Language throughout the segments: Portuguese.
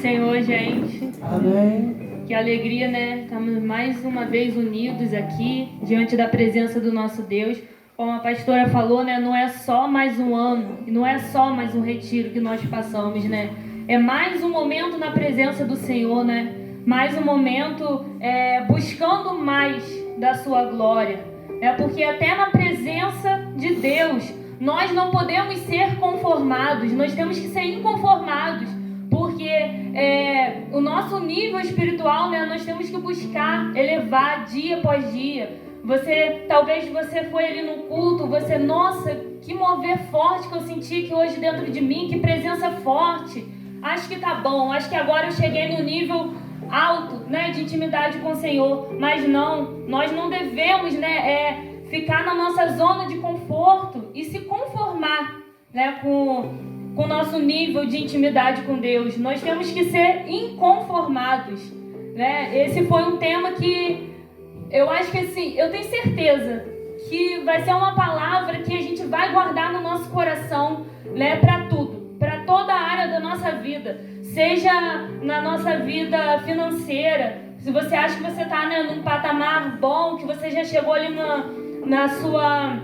Senhor, gente. Amém. Que alegria, né? Estamos mais uma vez unidos aqui, diante da presença do nosso Deus. Como a pastora falou, né? Não é só mais um ano, e não é só mais um retiro que nós passamos, né? É mais um momento na presença do Senhor, né? Mais um momento buscando mais da sua glória. Porque até na presença de Deus, nós não podemos ser conformados, nós temos que ser inconformados. Porque o nosso nível espiritual, né, nós temos que buscar elevar dia após dia. Talvez você foi ali no culto, nossa, que mover forte que eu senti que hoje dentro de mim, que presença forte. Acho que tá bom, acho que agora eu cheguei no nível alto, né, de intimidade com o Senhor. Mas não, nós não devemos, né, ficar na nossa zona de conforto e se conformar, né, com o nosso nível de intimidade com Deus. Nós temos que ser inconformados, né? Esse foi um tema que eu acho que, assim, eu tenho certeza que vai ser uma palavra que a gente vai guardar no nosso coração, né? Para tudo, para toda a área da nossa vida, seja na nossa vida financeira. Se você acha que você está, né, num patamar bom, que você já chegou ali na sua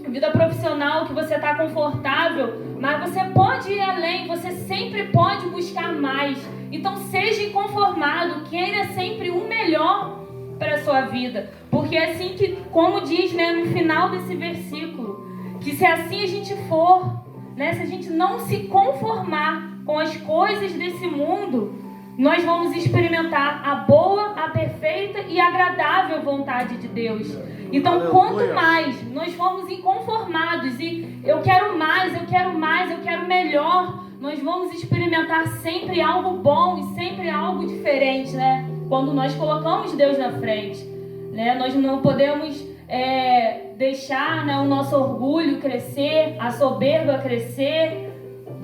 vida profissional, que você está confortável, mas você pode ir além, você sempre pode buscar mais. Então seja inconformado, queira sempre o melhor para a sua vida, porque é assim que, como diz, né, no final desse versículo, que se assim a gente for, né, se a gente não se conformar com as coisas desse mundo, nós vamos experimentar a boa, a perfeita e agradável vontade de Deus. Então, quanto mais nós formos inconformados e eu quero mais, eu quero mais, eu quero melhor, nós vamos experimentar sempre algo bom e sempre algo diferente, né? Quando nós colocamos Deus na frente, né? Nós não podemos deixar, né, o nosso orgulho crescer, a soberba crescer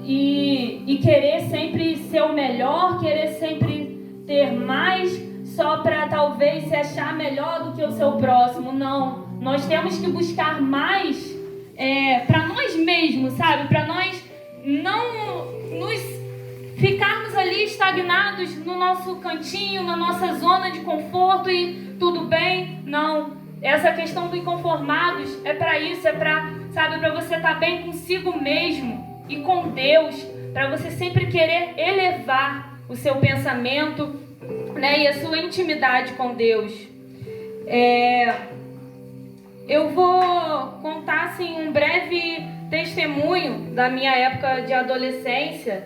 e querer sempre ser o melhor, querer sempre ter mais, só para talvez se achar melhor do que o seu próximo. Não, nós temos que buscar mais para nós mesmos, sabe? Para nós não nos ficarmos ali estagnados no nosso cantinho, na nossa zona de conforto e tudo bem. Não, essa questão do inconformados é para isso, para você estar bem consigo mesmo e com Deus, para você sempre querer elevar o seu pensamento, né, e a sua intimidade com Deus. Eu vou contar, assim, um breve testemunho da minha época de adolescência,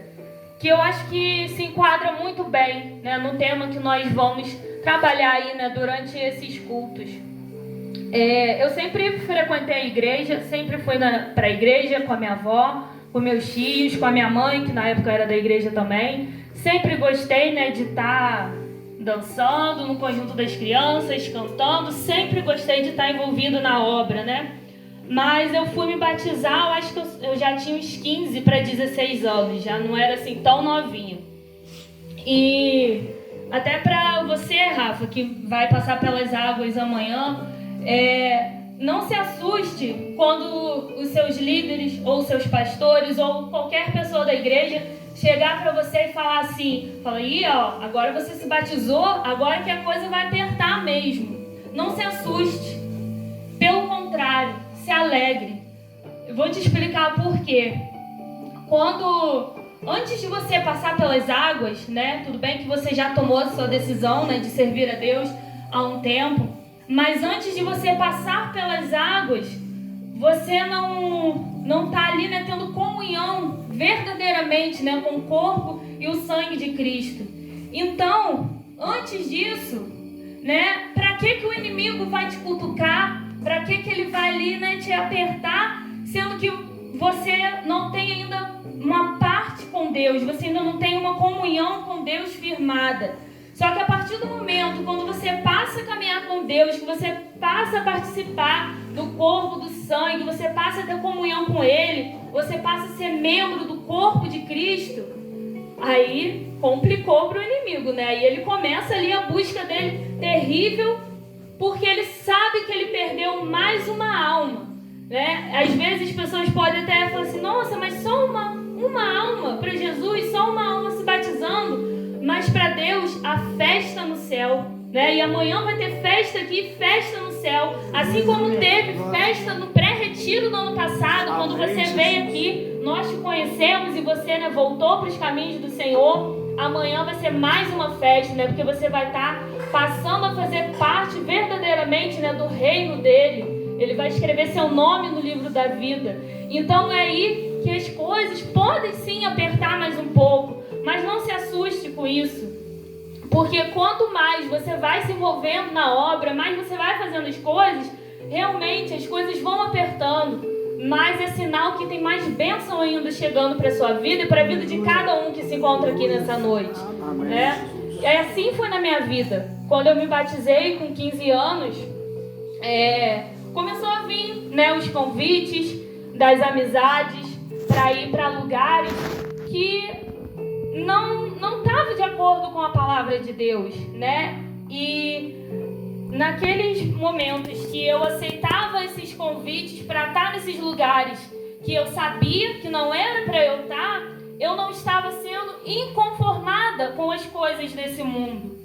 que eu acho que se enquadra muito bem, né, no tema que nós vamos trabalhar aí, né, durante esses cultos. Eu sempre frequentei a igreja, sempre fui para a igreja com a minha avó, com meus tios, com a minha mãe, que na época era da igreja também. Sempre gostei, né, de estar dançando no conjunto das crianças, cantando. Sempre gostei de estar envolvido na obra, né? Mas eu fui me batizar, eu acho que eu já tinha uns 15 para 16 anos, já não era assim tão novinha. E até para você, Rafa, que vai passar pelas águas amanhã, não se assuste quando os seus líderes, ou seus pastores, ou qualquer pessoa da igreja chegar para você e falar assim, agora você se batizou, agora que a coisa vai apertar mesmo. Não se assuste. Pelo contrário, se alegre. Eu vou te explicar por quê. Antes de você passar pelas águas, né, tudo bem que você já tomou a sua decisão, né, de servir a Deus há um tempo, mas antes de você passar pelas águas, você não está ali, né, tendo comunhão verdadeiramente, né, com o corpo e o sangue de Cristo. Então, antes disso, né, para que o inimigo vai te cutucar? Para que ele vai ali, né, te apertar, sendo que você não tem ainda uma parte com Deus, você ainda não tem uma comunhão com Deus firmada. Só que a partir do momento, quando você passa a caminhar com Deus, que você passa a participar do corpo, do sangue, você passa a ter comunhão com Ele, você passa a ser membro do corpo de Cristo, aí complicou para o inimigo, né? Aí ele começa ali a busca dele terrível, porque ele sabe que ele perdeu mais uma alma, né? Às vezes as pessoas podem até falar assim, nossa, mas só uma alma para Jesus, só uma alma se batizando, festa no céu, né? E amanhã vai ter festa aqui, festa no céu. Assim como teve festa no pré-retiro do ano passado, quando você veio aqui, nós te conhecemos e você, né, voltou para os caminhos do Senhor. Amanhã vai ser mais uma festa, né? Porque você vai estar passando a fazer parte verdadeiramente, né, do reino dele. Ele vai escrever seu nome no livro da vida. Então é aí que as coisas podem sim apertar mais um pouco, mas não se assuste com isso. Porque quanto mais você vai se envolvendo na obra, mais você vai fazendo as coisas, realmente as coisas vão apertando. Mas é sinal que tem mais bênção ainda chegando para a sua vida e para a vida de cada um que se encontra aqui nessa noite, né? E assim foi na minha vida. Quando eu me batizei com 15 anos, começou a vir, né, os convites das amizades para ir para lugares que não estava de acordo com a palavra de Deus, né? E naqueles momentos que eu aceitava esses convites para estar nesses lugares que eu sabia que não era para eu estar, eu não estava sendo inconformada com as coisas desse mundo.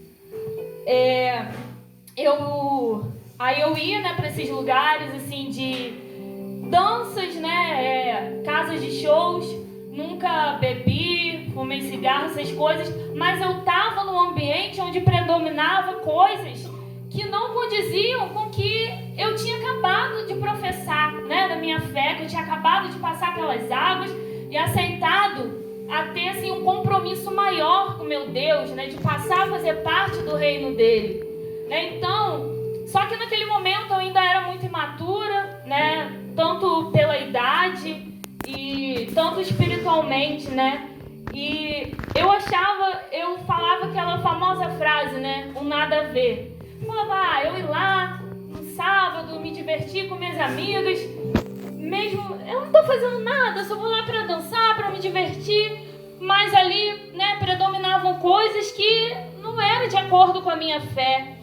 Aí eu ia, né, para esses lugares assim de danças, né, casas de shows. Nunca bebi, fumei cigarro, essas coisas, mas eu estava num ambiente onde predominava coisas que não condiziam com o que eu tinha acabado de professar, né, da minha fé, que eu tinha acabado de passar pelas águas e aceitado a ter assim, um compromisso maior com meu Deus, né, de passar a fazer parte do reino dele, né? Então, só que naquele momento eu ainda era muito imatura, né, tanto pela idade e tanto espiritualmente, né? E eu falava aquela famosa frase, né? O nada a ver. Falava, eu ir lá no sábado, me divertir com minhas amigas, mesmo eu não tô fazendo nada, só vou lá para dançar, para me divertir, mas ali, né, predominavam coisas que não eram de acordo com a minha fé.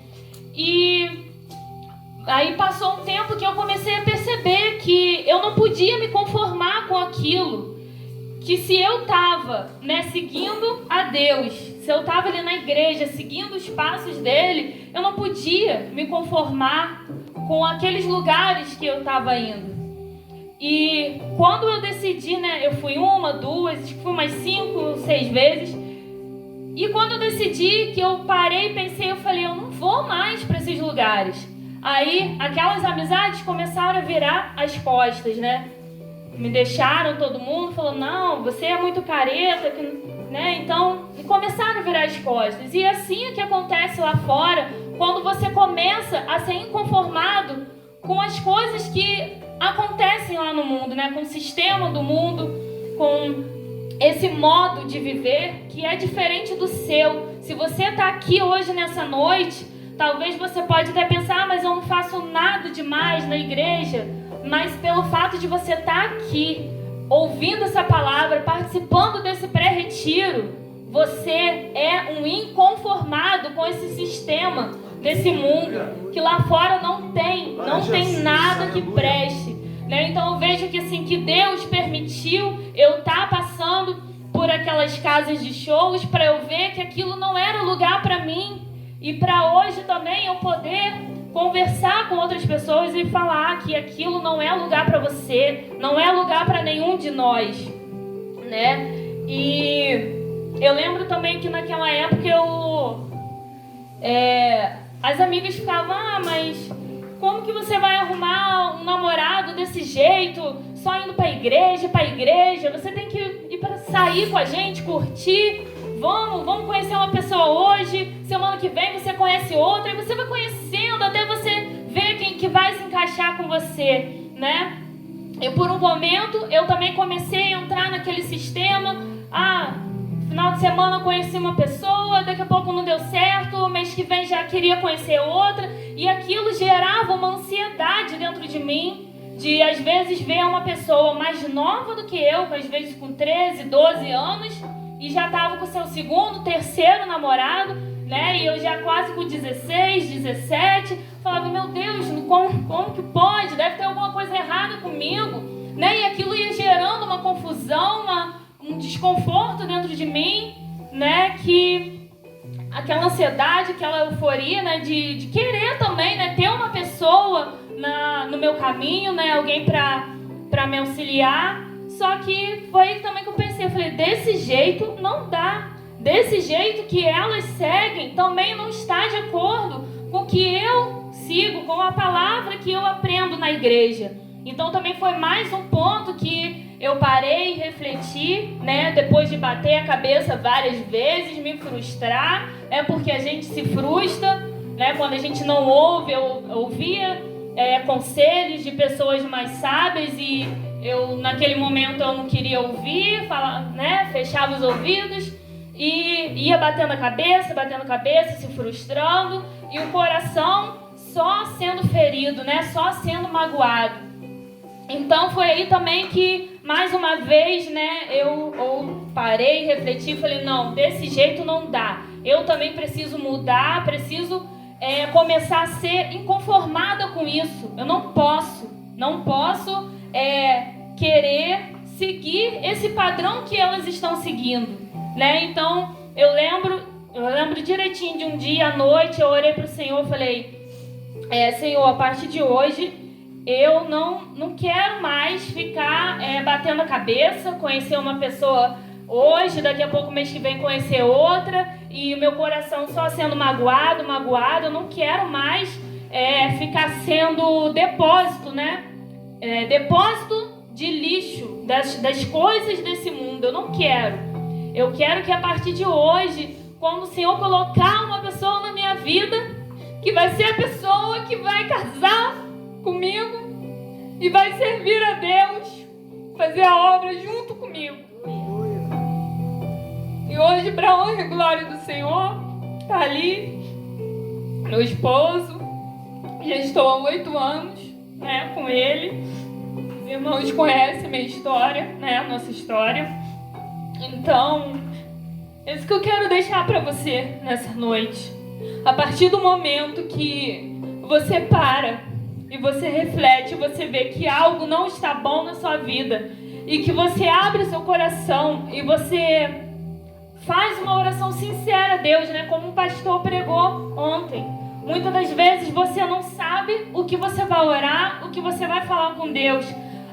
E aí passou um tempo que eu comecei a perceber que eu não podia me conformar com aquilo. Que se eu estava, né, seguindo a Deus, se eu estava ali na igreja, seguindo os passos dele, eu não podia me conformar com aqueles lugares que eu estava indo. E quando eu decidi, né, eu fui 1, 2, fui umas 5, 6 vezes. E quando eu decidi que eu parei e pensei, eu falei, eu não vou mais para esses lugares. Aí, aquelas amizades começaram a virar as costas, né? Me deixaram, todo mundo falou, não, você é muito careta, né? Então, começaram a virar as costas. E assim é que acontece lá fora, quando você começa a ser inconformado com as coisas que acontecem lá no mundo, né? Com o sistema do mundo, com esse modo de viver que é diferente do seu. Se você está aqui hoje nessa noite, talvez você pode até pensar, mas eu não faço nada demais na igreja. Mas pelo fato de você estar aqui, ouvindo essa palavra, participando desse pré-retiro, você é um inconformado com esse sistema desse mundo, que lá fora não tem nada que preste, né? Então eu vejo que assim, que Deus permitiu eu estar passando por aquelas casas de shows para eu ver que aquilo não era lugar para mim. E para hoje também eu poder conversar com outras pessoas e falar que aquilo não é lugar para você, não é lugar para nenhum de nós, né? E eu lembro também que naquela época as amigas ficavam, mas como que você vai arrumar um namorado desse jeito, só indo para igreja, você tem que ir para sair com a gente, curtir. Vamos conhecer uma pessoa hoje, semana que vem você conhece outra, e você vai conhecendo até você ver quem que vai se encaixar com você, né? E por um momento eu também comecei a entrar naquele sistema, final de semana eu conheci uma pessoa, daqui a pouco não deu certo, mês que vem já queria conhecer outra, e aquilo gerava uma ansiedade dentro de mim, de às vezes ver uma pessoa mais nova do que eu, às vezes com 13, 12 anos, e já estava com seu segundo, terceiro namorado, né? E eu já quase com 16, 17. Falava, meu Deus, como que pode? Deve ter alguma coisa errada comigo, né? E aquilo ia gerando uma confusão, um desconforto dentro de mim, né? Que aquela ansiedade, aquela euforia, né, de querer também, né, ter uma pessoa no meu caminho, né, alguém para me auxiliar. Só que foi aí também que eu pensei, eu falei, desse jeito não dá. Desse jeito que elas seguem também não está de acordo com o que eu sigo, com a palavra que eu aprendo na igreja. Então também foi mais um ponto que eu parei e refleti, né? Depois de bater a cabeça várias vezes, me frustrar, porque a gente se frustra, né? Quando a gente não ouve. Eu ouvia conselhos de pessoas mais sábias e eu, naquele momento, eu não queria ouvir, né? Fechava os ouvidos e ia batendo a cabeça, se frustrando e o coração só sendo ferido, né? Só sendo magoado. Então foi aí também que, mais uma vez, né, eu parei, refleti e falei, não, desse jeito não dá. Eu também preciso mudar, preciso começar a ser inconformada com isso. Eu não posso querer seguir esse padrão que elas estão seguindo, né? Então eu lembro direitinho de um dia à noite, eu orei para o Senhor, falei, Senhor, a partir de hoje eu não quero mais ficar batendo a cabeça, conhecer uma pessoa hoje, daqui a pouco, mês que vem, conhecer outra, e o meu coração só sendo magoado. Eu não quero mais ficar sendo depósito, né? Depósito de lixo, das coisas desse mundo. Eu não quero. Eu quero que a partir de hoje, quando o Senhor colocar uma pessoa na minha vida, que vai ser a pessoa que vai casar comigo e vai servir a Deus, fazer a obra junto comigo. E hoje, para honra e glória do Senhor, está ali meu esposo. Já estou há 8 anos, né, com ele. Os irmãos conhecem minha história, né, a nossa história. Então, é isso que eu quero deixar para você nessa noite. A partir do momento que você para e você reflete, você vê que algo não está bom na sua vida e que você abre seu coração e você faz uma oração sincera a Deus, né? Como o pastor pregou ontem. Muitas das vezes você não sabe o que você vai orar, o que você vai falar com Deus,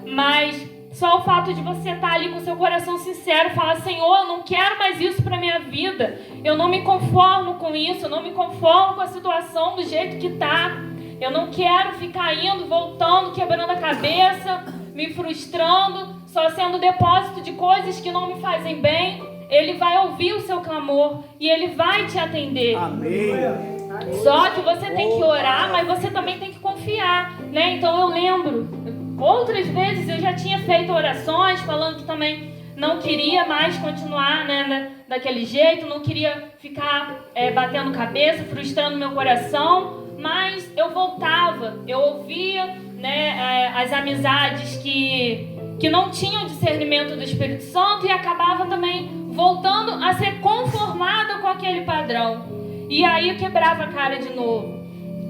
mas só o fato de você estar ali com seu coração sincero, falar, Senhor, eu não quero mais isso para minha vida, eu não me conformo com isso, eu não me conformo com a situação do jeito que está, eu não quero ficar indo, voltando, quebrando a cabeça, me frustrando, só sendo depósito de coisas que não me fazem bem. Ele vai ouvir o seu clamor e Ele vai te atender. Amém. Só que você tem que orar, mas você também tem que confiar, né? Então eu lembro, outras vezes eu já tinha feito orações falando que também não queria mais continuar, né, daquele jeito, não queria ficar batendo cabeça, frustrando meu coração, mas eu voltava, eu ouvia, né, as amizades que não tinham discernimento do Espírito Santo e acabava também voltando a ser conformada com aquele padrão. E aí eu quebrava a cara de novo.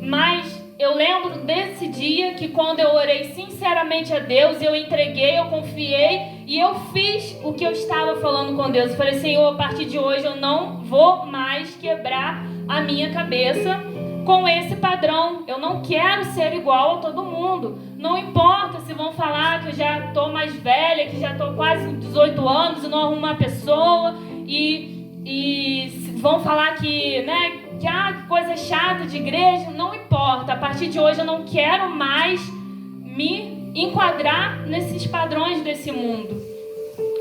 Mas eu lembro desse dia que quando eu orei sinceramente a Deus, eu entreguei, eu confiei e eu fiz o que eu estava falando com Deus. Eu falei, Senhor, a partir de hoje eu não vou mais quebrar a minha cabeça com esse padrão. Eu não quero ser igual a todo mundo. Não importa se vão falar que eu já estou mais velha, que já estou quase 18 anos e não arrumo uma pessoa. E vão falar que, né, que coisa chata de igreja. Não importa. A partir de hoje eu não quero mais me enquadrar nesses padrões desse mundo.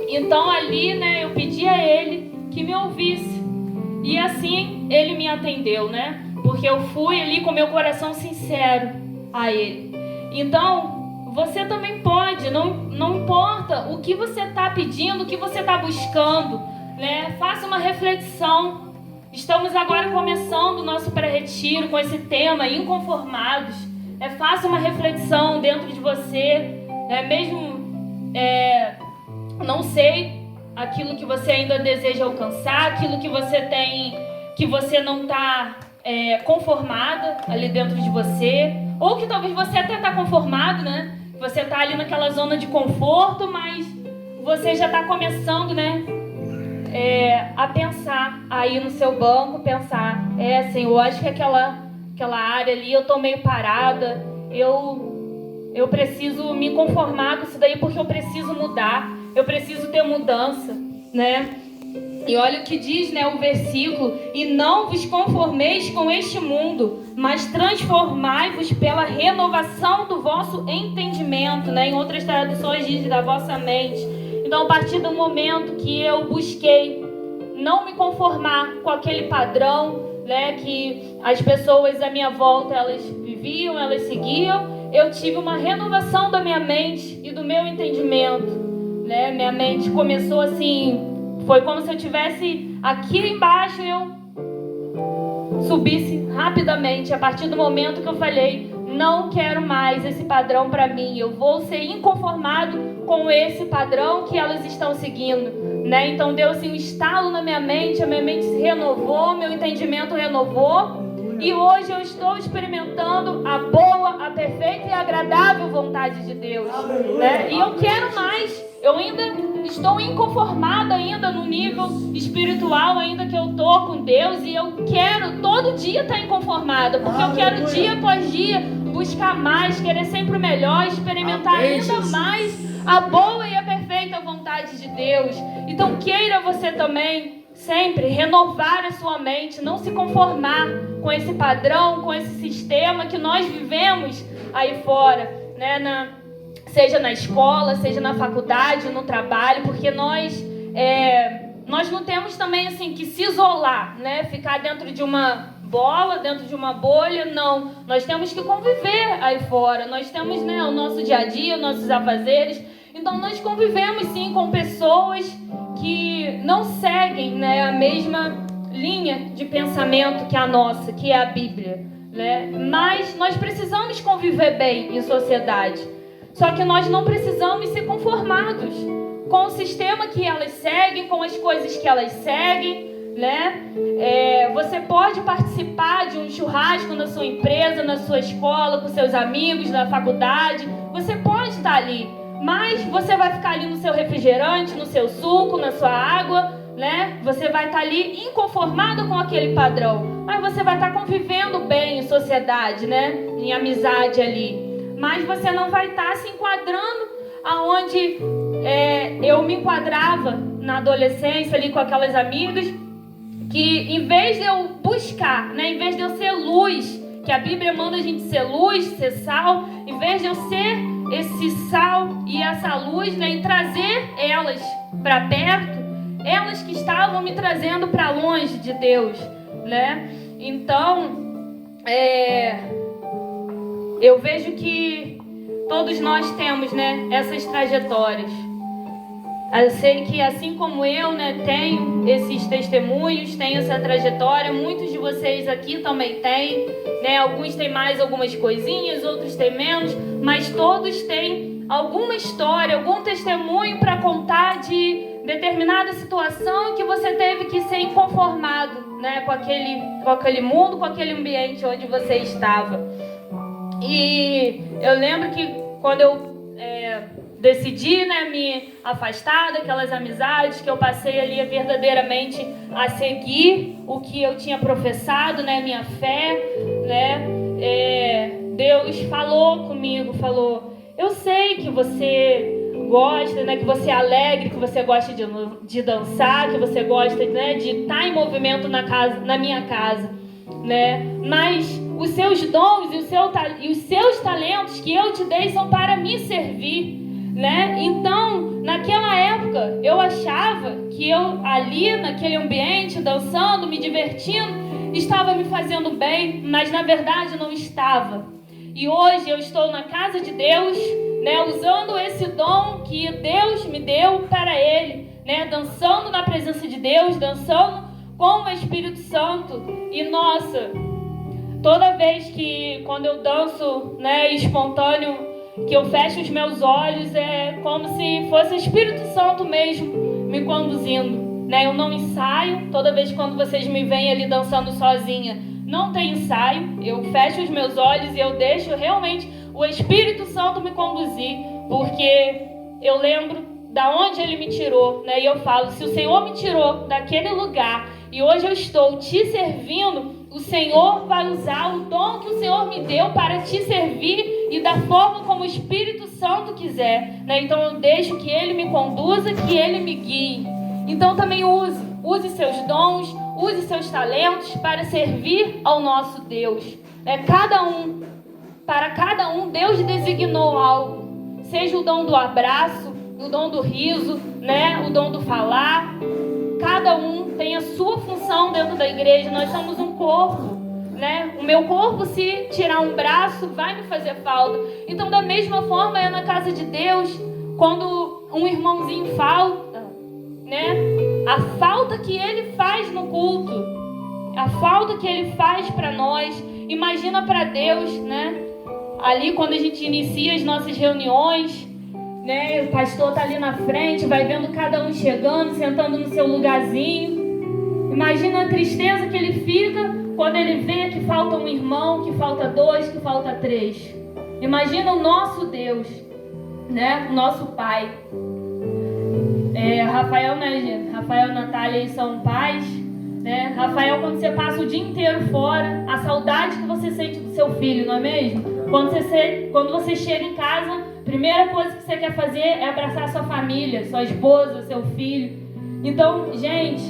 Então ali, né, eu pedi a Ele que me ouvisse. E assim Ele me atendeu, né? Porque eu fui ali com meu coração sincero a Ele. Então, você também pode, não importa o que você está pedindo, o que você está buscando, né? Faça uma reflexão. Estamos agora começando o nosso pré-retiro com esse tema, inconformados. Faça uma reflexão dentro de você, mesmo não sei aquilo que você ainda deseja alcançar, aquilo que você tem, que você não está conformada ali dentro de você, ou que talvez você até está conformado, né? Você está ali naquela zona de conforto, mas você já está começando, né? a pensar aí no seu banco, pensar, Senhor, acho que aquela área ali eu tô meio parada, eu preciso me conformar com isso daí porque eu preciso mudar, eu preciso ter mudança, né? E olha o que diz, né, o versículo: e não vos conformeis com este mundo, mas transformai-vos pela renovação do vosso entendimento, né? Em outras traduções diz da vossa mente. Então, a partir do momento que eu busquei não me conformar com aquele padrão, né, que as pessoas à minha volta elas viviam, elas seguiam, eu tive uma renovação da minha mente e do meu entendimento, né? Minha mente começou assim, foi como se eu tivesse aqui embaixo e eu subisse rapidamente a partir do momento que eu falei: não quero mais esse padrão para mim, eu vou ser inconformado com esse padrão que elas estão seguindo, né? Então deu assim um estalo na minha mente, a minha mente se renovou, meu entendimento renovou, e hoje eu estou experimentando a boa, a perfeita e agradável vontade de Deus, né? E eu quero mais. Eu ainda estou inconformada ainda no nível espiritual, ainda que eu tô com Deus, e eu quero todo dia estar inconformada, porque eu quero dia após dia buscar mais, querer sempre o melhor, experimentar ainda mais a boa e a perfeita vontade de Deus. Então queira você também sempre renovar a sua mente, não se conformar com esse padrão, com esse sistema que nós vivemos aí fora, né? Seja na escola, seja na faculdade, no trabalho, porque nós não temos também assim que se isolar, né? Ficar dentro de uma bola, dentro de uma bolha, não. Nós temos que conviver aí fora, nós temos, né, o nosso dia a dia, nossos afazeres. Então nós convivemos sim com pessoas que não seguem, né, a mesma linha de pensamento que a nossa, que é a Bíblia, né? Mas nós precisamos conviver bem em sociedade. Só que nós não precisamos ser conformados com o sistema que elas seguem, com as coisas que elas seguem, né? Você pode participar de um churrasco na sua empresa, na sua escola, com seus amigos, na faculdade. Você pode estar ali, mas você vai ficar ali no seu refrigerante, no seu suco, na sua água, né? Você vai estar ali inconformado com aquele padrão, mas você vai estar convivendo bem em sociedade, né? Em amizade ali. Mas você não vai estar se enquadrando aonde eu me enquadrava na adolescência ali com aquelas amigas, que em vez de eu buscar, né, em vez de eu ser luz, que a Bíblia manda a gente ser luz, ser sal, em vez de eu ser esse sal e essa luz, né, e trazer elas para perto, elas que estavam me trazendo para longe de Deus, né? Então, eu vejo que todos nós temos, né, essas trajetórias. Eu sei que assim como eu, né, tenho esses testemunhos, tenho essa trajetória, muitos de vocês aqui também têm, né? Alguns têm mais algumas coisinhas, outros têm menos, mas todos têm alguma história, algum testemunho para contar de determinada situação que você teve que ser inconformado, né, com aquele mundo, com aquele ambiente onde você estava. E eu lembro que quando eu decidi, né, me afastar daquelas amizades, que eu passei ali verdadeiramente a seguir o que eu tinha professado, né, minha fé, né, Deus falou comigo, falou: eu sei que você gosta, né, que você é alegre, que você gosta de dançar, que você gosta, né, de estar em movimento na minha casa, né, mas os seus dons e os seus talentos que eu te dei são para me servir, né? Então, naquela época, eu achava que eu ali, naquele ambiente, dançando, me divertindo, estava me fazendo bem, mas na verdade não estava. E hoje eu estou na casa de Deus, né, usando esse dom que Deus me deu para Ele, né, dançando na presença de Deus, dançando com o Espírito Santo. E nossa, toda vez que quando eu danço, né, espontâneo, que eu fecho os meus olhos, é como se fosse o Espírito Santo mesmo me conduzindo, né? Eu não ensaio. Toda vez quando vocês me veem ali dançando sozinha, não tem ensaio. Eu fecho os meus olhos e eu deixo realmente o Espírito Santo me conduzir, porque eu lembro da onde Ele me tirou, né? E eu falo, se o Senhor me tirou daquele lugar e hoje eu estou te servindo, o Senhor vai usar o dom que o Senhor me deu para te servir e da forma como o Espírito Santo quiser, né? Então eu deixo que Ele me conduza, que Ele me guie. Então também use seus dons, use seus talentos para servir ao nosso Deus. Para cada um, Deus designou algo. Seja o dom do abraço, o dom do riso, né? O dom do falar. Cada um tem a sua função dentro da igreja. Nós somos um corpo, né? O meu corpo, se tirar um braço, vai me fazer falta. Então, da mesma forma, é na casa de Deus, quando um irmãozinho falta, né? A falta que ele faz no culto, a falta que ele faz para nós, imagina para Deus, né? Ali, quando a gente inicia as nossas reuniões, né? O pastor tá ali na frente, vai vendo cada um chegando, sentando no seu lugarzinho. Imagina a tristeza que ele fica quando ele vê que falta um irmão, que falta dois, que falta três. Imagina o nosso Deus, né? O nosso Pai. Rafael, né, gente? Rafael e Natália são pais, né? Rafael, quando você passa o dia inteiro fora, a saudade que você sente do seu filho, não é mesmo? Quando você chega em casa, a primeira coisa que você quer fazer é abraçar a sua família, sua esposa, seu filho. Então, gente,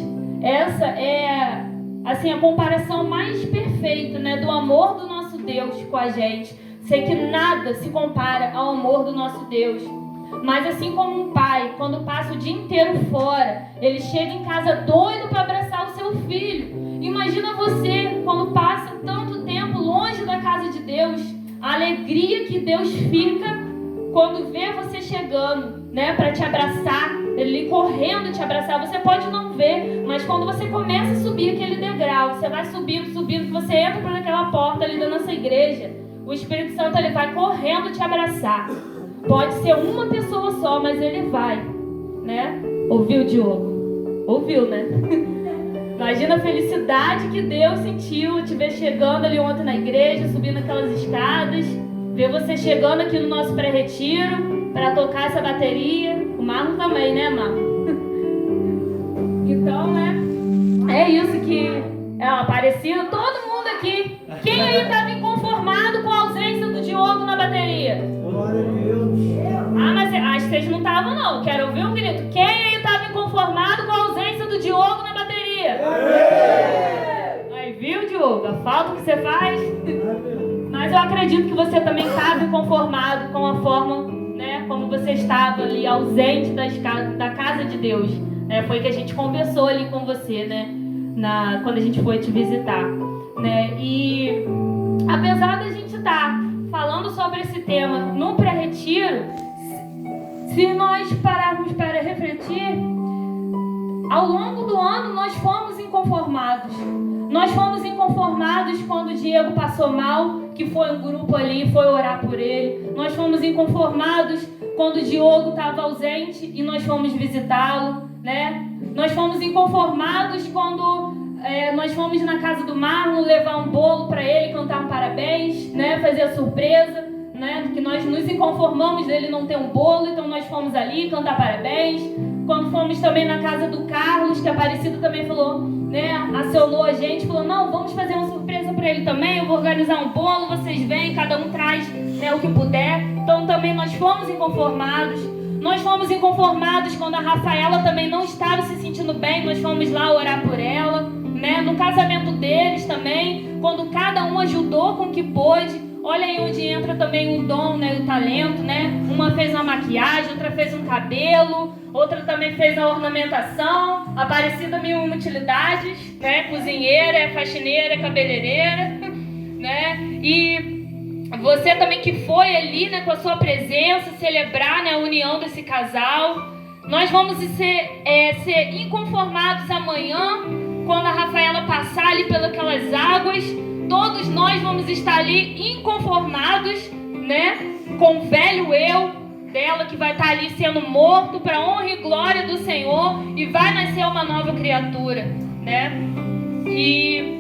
essa é assim, a comparação mais perfeita, né, do amor do nosso Deus com a gente. Sei que nada se compara ao amor do nosso Deus. Mas assim como um pai, quando passa o dia inteiro fora, ele chega em casa doido para abraçar o seu filho. Imagina você, quando passa tanto tempo longe da casa de Deus, a alegria que Deus fica quando vê você chegando, né, para te abraçar, ele correndo te abraçar. Você pode não ver, mas quando você começa a subir aquele degrau, você vai subindo, que você entra por aquela porta ali da nossa igreja, o Espírito Santo, ele vai correndo te abraçar. Pode ser uma pessoa só, mas ele vai, né? Ouviu, Diogo? Ouviu, né? Imagina a felicidade que Deus sentiu te ver chegando ali ontem na igreja, subindo aquelas escadas, ver você chegando aqui no nosso pré-retiro para tocar essa bateria. O Marlon também, né, Marlon? Então, né? É isso que é aparecido todo mundo aqui. Quem aí estava inconformado com a ausência do Diogo na bateria? Glória a Deus. Mas acho que vocês não estavam, não. Quero ouvir um grito. Quem aí estava inconformado com a ausência do Diogo na bateria? Aí, viu, Diogo? A falta que você faz. Mas eu acredito que você também estava inconformado com a forma, né, como você estava ali, ausente da casa de Deus. Foi que a gente conversou ali com você, né? Quando a gente foi te visitar. Né? E apesar da gente estar falando sobre esse tema no pré-retiro, se nós pararmos para refletir, ao longo do ano nós fomos inconformados. Nós fomos inconformados quando o Diego passou mal, que foi um grupo ali, foi orar por ele. Nós fomos inconformados quando o Diogo estava ausente e nós fomos visitá-lo, né? Nós fomos inconformados quando nós fomos na casa do Marlon levar um bolo para ele, cantar um parabéns, né? Fazer a surpresa, né? Que nós nos inconformamos dele não ter um bolo, então nós fomos ali cantar parabéns. Quando fomos também na casa do Carlos, que a Aparecida também falou, né? Acionou a gente, falou, não, vamos fazer uma surpresa para ele também, eu vou organizar um bolo, vocês vêm, cada um traz, né, o que puder. Então também nós fomos inconformados. Nós fomos inconformados quando a Rafaela também não estava se sentindo bem, nós fomos lá orar por ela, né? No casamento deles também, quando cada um ajudou com o que pôde. Olha aí onde entra também o dom, né, o talento, né? Uma fez uma maquiagem, outra fez um cabelo, outra também fez a ornamentação. Aparecida mil utilidades, né? Cozinheira, faxineira, cabeleireira, né? E você também que foi ali, né, com a sua presença, celebrar, né, a união desse casal. Nós vamos ser inconformados amanhã, quando a Rafaela passar ali pelas águas. Todos nós vamos estar ali inconformados, né, com o velho eu dela, que vai estar ali sendo morto para honra e glória do Senhor, e vai nascer uma nova criatura, né? E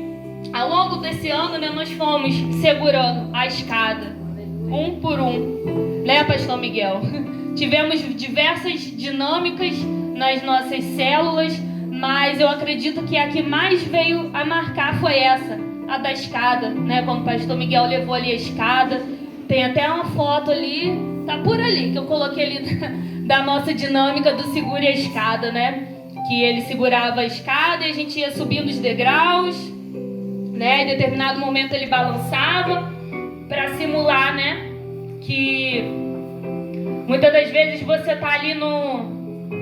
ao longo desse ano, né, nós fomos segurando a escada, um por um, né, Pastor Miguel? tivemos diversas dinâmicas nas nossas células, mas eu acredito que a que mais veio a marcar foi essa, a da escada, né? Quando o pastor Miguel levou ali a escada, tem até uma foto ali, tá por ali, que eu coloquei ali da nossa dinâmica do segure a escada, né? Que ele segurava a escada e a gente ia subindo os degraus, né? Em determinado momento ele balançava para simular, né? Que muitas das vezes você tá ali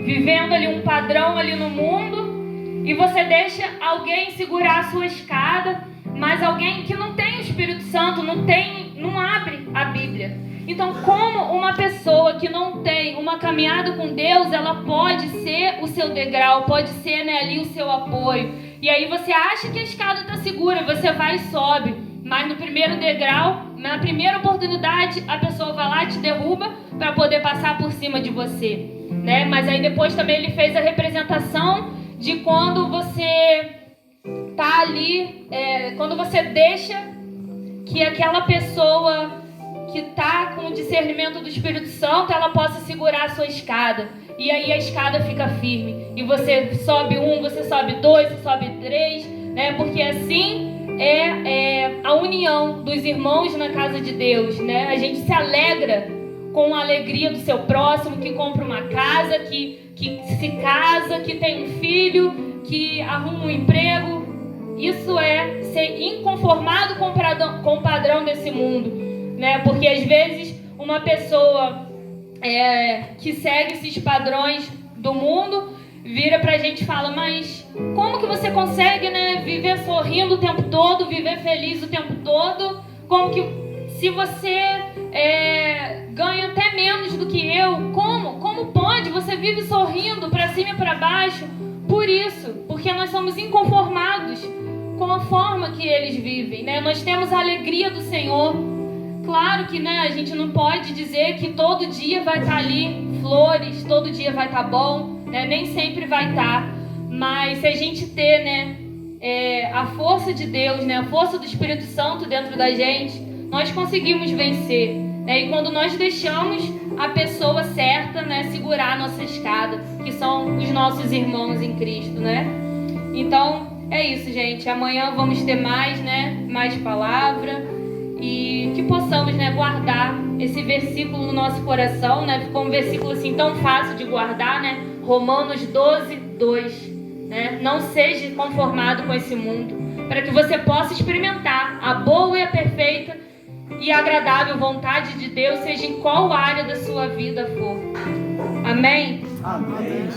vivendo ali um padrão ali no mundo e você deixa alguém segurar a sua escada, mas alguém que não tem o Espírito Santo, não abre a Bíblia. Então, como uma pessoa que não tem uma caminhada com Deus, ela pode ser o seu degrau, pode ser, né, ali o seu apoio. E aí você acha que a escada está segura, você vai e sobe. Mas no primeiro degrau, na primeira oportunidade, a pessoa vai lá e te derruba para poder passar por cima de você, né? Mas aí depois também ele fez a representação de quando você tá ali, quando você deixa que aquela pessoa que está com o discernimento do Espírito Santo, ela possa segurar a sua escada. E aí a escada fica firme. E você sobe 1, você sobe 2, você sobe 3, né? Porque assim é a união dos irmãos na casa de Deus, né? A gente se alegra com a alegria do seu próximo, que compra uma casa, que se casa, que tem um filho, que arruma um emprego. Isso é ser inconformado com o padrão desse mundo, né? Porque às vezes uma pessoa que segue esses padrões do mundo vira pra gente e fala: mas como que você consegue, né, viver sorrindo o tempo todo, viver feliz o tempo todo? Como que, se você ganha até menos do que eu, como pode? Você vive sorrindo pra cima e pra baixo. Por isso, porque nós somos inconformados com a forma que eles vivem, né? Nós temos a alegria do Senhor. Claro que, né, a gente não pode dizer que todo dia vai estar ali flores, todo dia vai estar bom, né? Nem sempre vai estar. Mas se a gente ter, né, a força de Deus, né, a força do Espírito Santo dentro da gente, nós conseguimos vencer, né? E quando nós deixamos a pessoa certa, né, segurar a nossa escada, que são os nossos irmãos em Cristo, né? Então, é isso, gente. Amanhã vamos ter mais, né, mais palavra. E que possamos, né, guardar esse versículo no nosso coração, né? Ficou um versículo assim tão fácil de guardar, né? Romanos 12, 2, né? Não seja conformado com esse mundo, para que você possa experimentar a boa e a perfeita e agradável vontade de Deus, seja em qual área da sua vida for. Amém? Amém.